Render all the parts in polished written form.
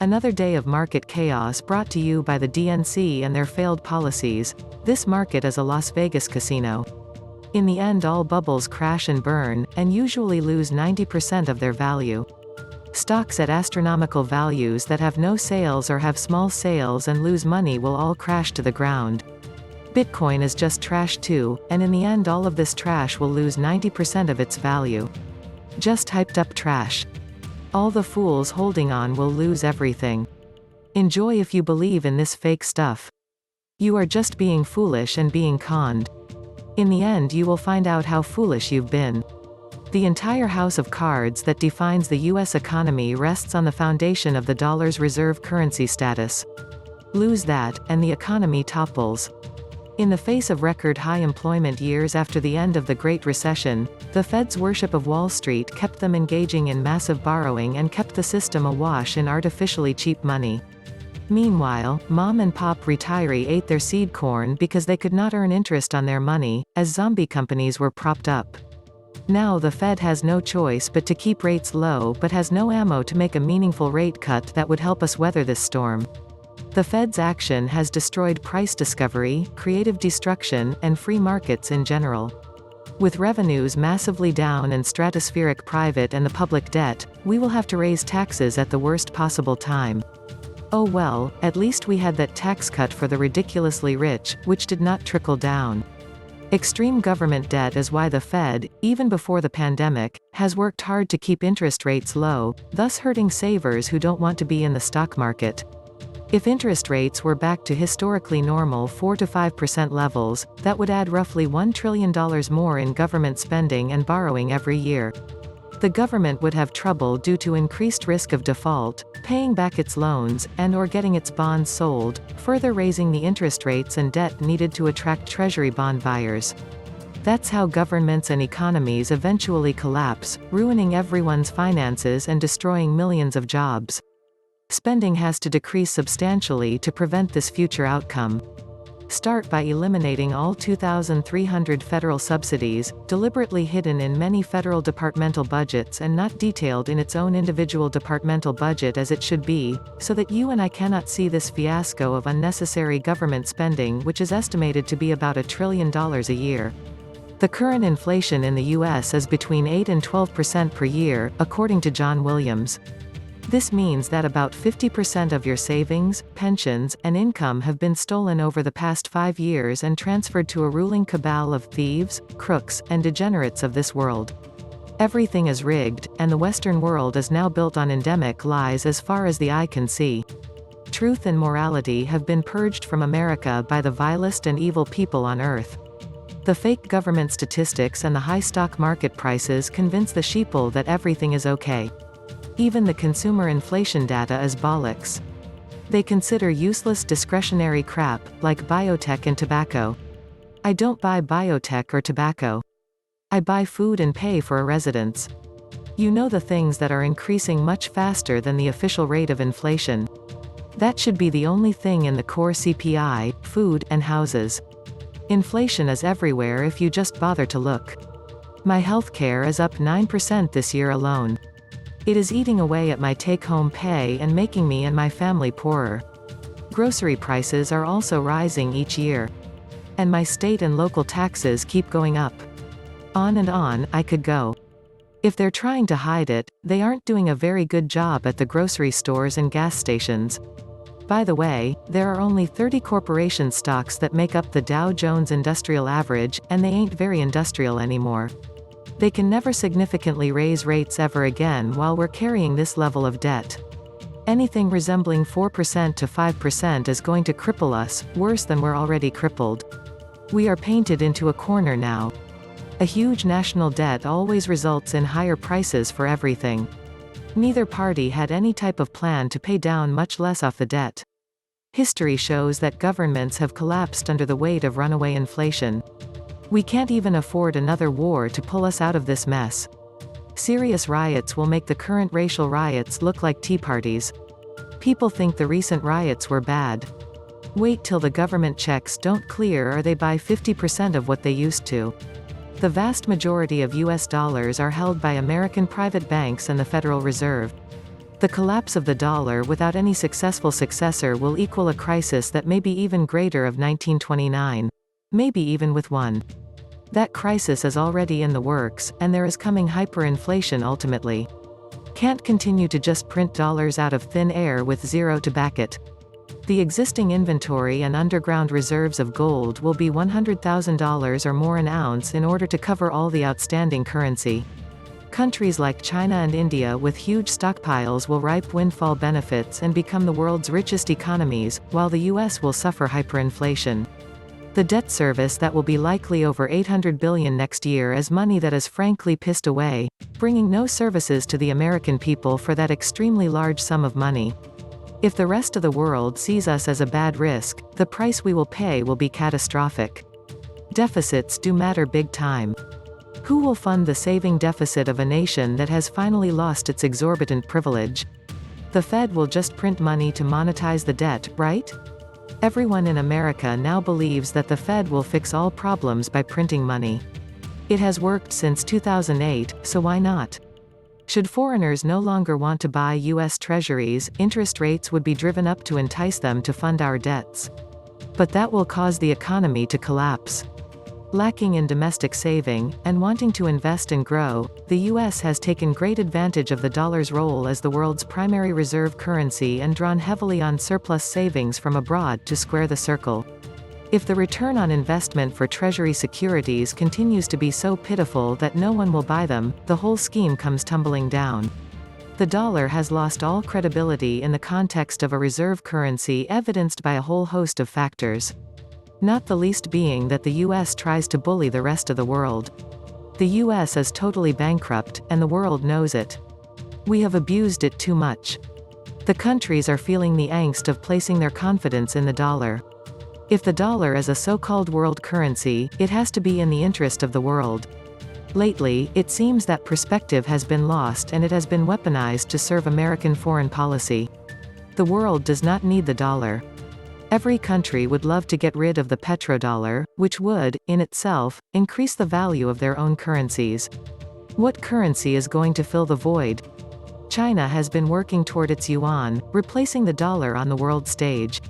Another day of market chaos brought to you by the DNC and their failed policies. This market is a Las Vegas casino. In the end, all bubbles crash and burn, and usually lose 90% of their value. Stocks at astronomical values that have no sales or have small sales and lose money will all crash to the ground. Bitcoin is just trash too, and in the end all of this trash will lose 90% of its value. Just hyped up trash. All the fools holding on will lose everything. Enjoy if you believe in this fake stuff. You are just being foolish and being conned. In the end you will find out how foolish you've been. The entire house of cards that defines the US economy rests on the foundation of the dollar's reserve currency status. Lose that, and the economy topples. In the face of record-high employment years after the end of the Great Recession, the Fed's worship of Wall Street kept them engaging in massive borrowing and kept the system awash in artificially cheap money. Meanwhile, mom and pop retiree ate their seed corn because they could not earn interest on their money, as zombie companies were propped up. Now the Fed has no choice but to keep rates low but has no ammo to make a meaningful rate cut that would help us weather this storm. The Fed's action has destroyed price discovery, creative destruction, and free markets in general. With revenues massively down and stratospheric private and the public debt, we will have to raise taxes at the worst possible time. Oh well, at least we had that tax cut for the ridiculously rich, which did not trickle down. Extreme government debt is why the Fed, even before the pandemic, has worked hard to keep interest rates low, thus hurting savers who don't want to be in the stock market. If interest rates were back to historically normal 4 to 5% levels, that would add roughly $1 trillion more in government spending and borrowing every year. The government would have trouble due to increased risk of default, paying back its loans, and/or getting its bonds sold, further raising the interest rates and debt needed to attract treasury bond buyers. That's how governments and economies eventually collapse, ruining everyone's finances and destroying millions of jobs. Spending has to decrease substantially to prevent this future outcome. Start by eliminating all 2,300 federal subsidies, deliberately hidden in many federal departmental budgets and not detailed in its own individual departmental budget as it should be, so that you and I cannot see this fiasco of unnecessary government spending, which is estimated to be about $1 trillion a year. The current inflation in the US is between 8 and 12% per year, according to John Williams. This means that about 50% of your savings, pensions, and income have been stolen over the past 5 years and transferred to a ruling cabal of thieves, crooks, and degenerates of this world. Everything is rigged, and the Western world is now built on endemic lies as far as the eye can see. Truth and morality have been purged from America by the vilest and evil people on earth. The fake government statistics and the high stock market prices convince the sheeple that everything is okay. Even the consumer inflation data is bollocks. They consider useless discretionary crap, like biotech and tobacco. I don't buy biotech or tobacco. I buy food and pay for a residence. You know the things that are increasing much faster than the official rate of inflation. That should be the only thing in the core CPI, food, and houses. Inflation is everywhere if you just bother to look. My healthcare is up 9% this year alone. It is eating away at my take-home pay and making me and my family poorer. Grocery prices are also rising each year. And my state and local taxes keep going up. On and on, I could go. If they're trying to hide it, they aren't doing a very good job at the grocery stores and gas stations. By the way, there are only 30 corporation stocks that make up the Dow Jones Industrial Average, and they ain't very industrial anymore. They can never significantly raise rates ever again while we're carrying this level of debt. Anything resembling 4% to 5% is going to cripple us, worse than we're already crippled. We are painted into a corner now. A huge national debt always results in higher prices for everything. Neither party had any type of plan to pay down, much less off the debt. History shows that governments have collapsed under the weight of runaway inflation. We can't even afford another war to pull us out of this mess. Serious riots will make the current racial riots look like tea parties. People think the recent riots were bad. Wait till the government checks don't clear or they buy 50% of what they used to. The vast majority of US dollars are held by American private banks and the Federal Reserve. The collapse of the dollar without any successful successor will equal a crisis that may be even greater of 1929. Maybe even with one. That crisis is already in the works, and there is coming hyperinflation ultimately. Can't continue to just print dollars out of thin air with zero to back it. The existing inventory and underground reserves of gold will be $100,000 or more an ounce in order to cover all the outstanding currency. Countries like China and India with huge stockpiles will reap windfall benefits and become the world's richest economies, while the US will suffer hyperinflation. The debt service that will be likely over $800 billion next year is money that is frankly pissed away, bringing no services to the American people for that extremely large sum of money. If the rest of the world sees us as a bad risk, the price we will pay will be catastrophic. Deficits do matter big time. Who will fund the saving deficit of a nation that has finally lost its exorbitant privilege? The Fed will just print money to monetize the debt, right? Everyone in America now believes that the Fed will fix all problems by printing money. It has worked since 2008, so why not? Should foreigners no longer want to buy U.S. treasuries, interest rates would be driven up to entice them to fund our debts. But that will cause the economy to collapse. Lacking in domestic saving, and wanting to invest and grow, the U.S. has taken great advantage of the dollar's role as the world's primary reserve currency and drawn heavily on surplus savings from abroad to square the circle. If the return on investment for Treasury securities continues to be so pitiful that no one will buy them, the whole scheme comes tumbling down. The dollar has lost all credibility in the context of a reserve currency evidenced by a whole host of factors. Not the least being that the US tries to bully the rest of the world. The US is totally bankrupt, and the world knows it. We have abused it too much. The countries are feeling the angst of placing their confidence in the dollar. If the dollar is a so-called world currency, it has to be in the interest of the world. Lately, it seems that perspective has been lost and it has been weaponized to serve American foreign policy. The world does not need the dollar. Every country would love to get rid of the petrodollar, which would, in itself, increase the value of their own currencies. What currency is going to fill the void? China has been working toward its yuan, replacing the dollar on the world stage.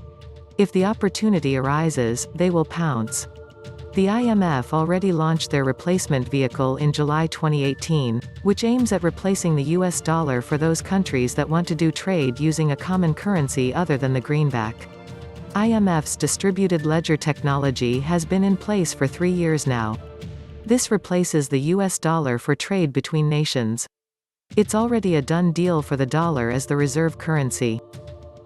If the opportunity arises, they will pounce. The IMF already launched their replacement vehicle in July 2018, which aims at replacing the US dollar for those countries that want to do trade using a common currency other than the greenback. IMF's distributed ledger technology has been in place for 3 years now. This replaces the US dollar for trade between nations. It's already a done deal for the dollar as the reserve currency.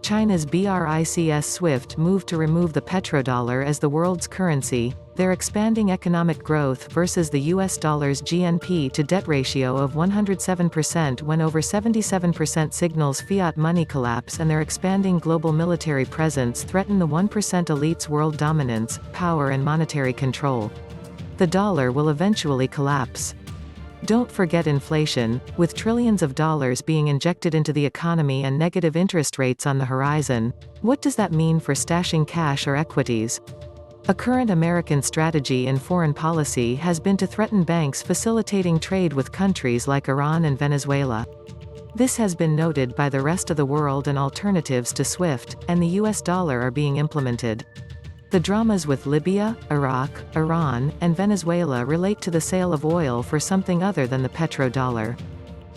China's BRICS SWIFT move to remove the petrodollar as the world's currency, their expanding economic growth versus the US dollar's GNP to debt ratio of 107% when over 77% signals fiat money collapse, and their expanding global military presence threaten the 1% elite's world dominance, power and monetary control. The dollar will eventually collapse. Don't forget inflation, with trillions of dollars being injected into the economy and negative interest rates on the horizon. What does that mean for stashing cash or equities? A current American strategy in foreign policy has been to threaten banks facilitating trade with countries like Iran and Venezuela. This has been noted by the rest of the world, and alternatives to SWIFT and the US dollar are being implemented. The dramas with Libya, Iraq, Iran, and Venezuela relate to the sale of oil for something other than the petrodollar.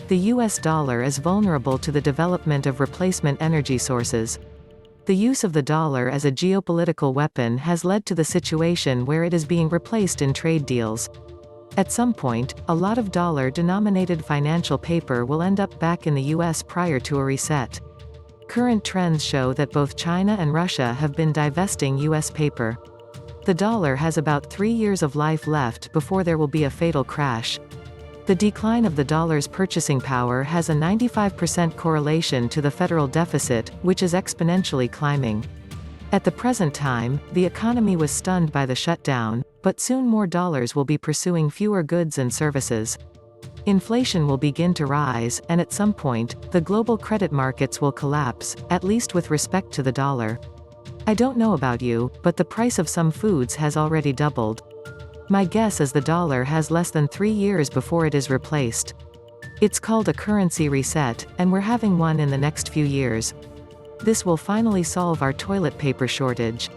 The US dollar is vulnerable to the development of replacement energy sources. The use of the dollar as a geopolitical weapon has led to the situation where it is being replaced in trade deals. At some point, a lot of dollar-denominated financial paper will end up back in the US prior to a reset. Current trends show that both China and Russia have been divesting US paper. The dollar has about 3 years of life left before there will be a fatal crash. The decline of the dollar's purchasing power has a 95% correlation to the federal deficit, which is exponentially climbing. At the present time, the economy was stunned by the shutdown, but soon more dollars will be pursuing fewer goods and services. Inflation will begin to rise, and at some point, the global credit markets will collapse, at least with respect to the dollar. I don't know about you, but the price of some foods has already doubled. My guess is the dollar has less than 3 years before it is replaced. It's called a currency reset, and we're having one in the next few years. This will finally solve our toilet paper shortage.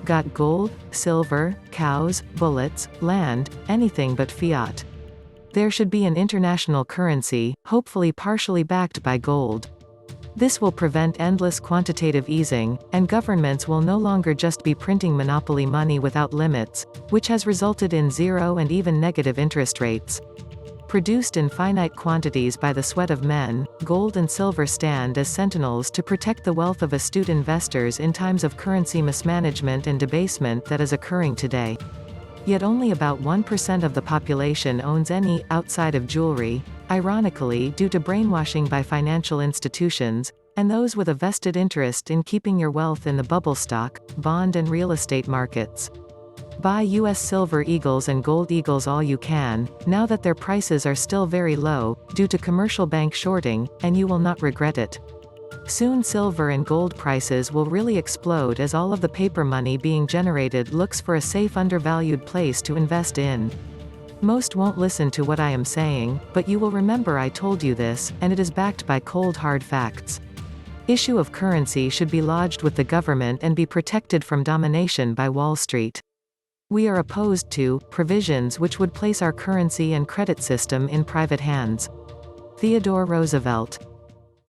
Got gold, silver, cows, bullets, land, anything but fiat. There should be an international currency, hopefully partially backed by gold. This will prevent endless quantitative easing, and governments will no longer just be printing monopoly money without limits, which has resulted in zero and even negative interest rates. Produced in finite quantities by the sweat of men, gold and silver stand as sentinels to protect the wealth of astute investors in times of currency mismanagement and debasement that is occurring today. Yet only about 1% of the population owns any, outside of jewelry, ironically due to brainwashing by financial institutions, and those with a vested interest in keeping your wealth in the bubble stock, bond and real estate markets. Buy US silver eagles and gold eagles all you can, now that their prices are still very low, due to commercial bank shorting, and you will not regret it. Soon silver and gold prices will really explode as all of the paper money being generated looks for a safe undervalued place to invest in. Most won't listen to what I am saying, but you will remember I told you this, and it is backed by cold hard facts. Issue of currency should be lodged with the government and be protected from domination by Wall Street. We are opposed to provisions which would place our currency and credit system in private hands. Theodore Roosevelt.